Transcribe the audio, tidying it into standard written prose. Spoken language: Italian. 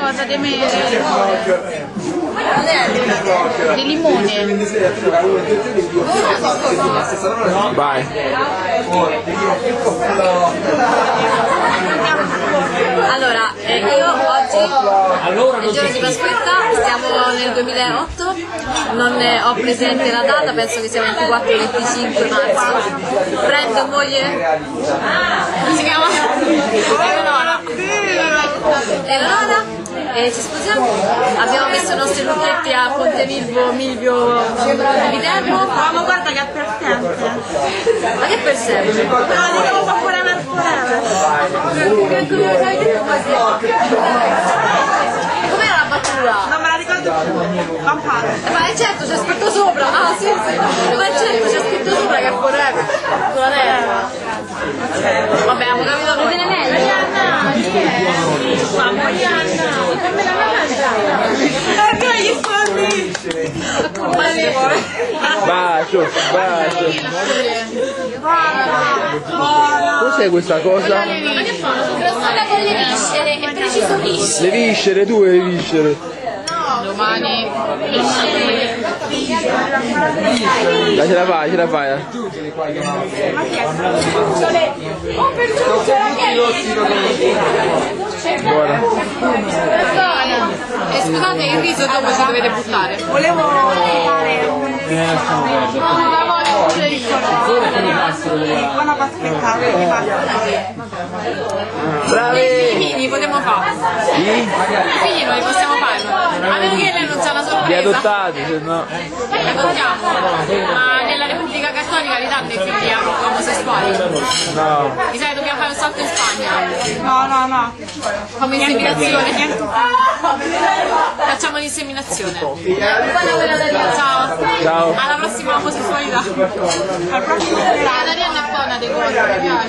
cosa, di mele, di limone. Vai. Allora, io oggi, il giorno di Pasquetta, siamo nel 2008, non ho presente la data, penso che sia 24-25 marzo. Prendo moglie, si chiama Eleonora, e ci sposiamo. Abbiamo messo i nostri lucchetti a Ponte Milvio di Viterbo. Ma guarda che è per sempre. Ma che per sempre? No, diciamo fa forever forever. Com'era la battuta? Non me la ricordo più. Campano. Ma certo, c'è scritto sopra, ah sì, sì. Ma certo, c'è scritto sopra che è forever. Con la terra. Vabbè, abbiamo capito noi. Ma Marianna, come la mangia? Gli soldi. Bacio, bacio. Cos'è questa cosa? Ma che fanno? Crostata con le viscere, è preciso viscere. Le viscere, tu e le viscere. Domani. Dai, ce la fai, ce la fai. Oh, per Buona. E scusate, il riso dopo ci dovete buttare. Volevo fare buona paspetta. Bravi! I figli potremmo fare. Sì? I figli non li possiamo fare. A meno che lei non c'ha una sorpresa. Li adottati, se no. Li adottiamo. Ma nella Repubblica Cattolica li danno i figli omosessuali. No. Mi sa che dobbiamo fare un salto in Spagna. No. Come inseminazione. Facciamo l'inseminazione. Ciao. Ciao. Alla prossima omosessualità. Al prossimo. La Arianna è buona dei colori, mi piace.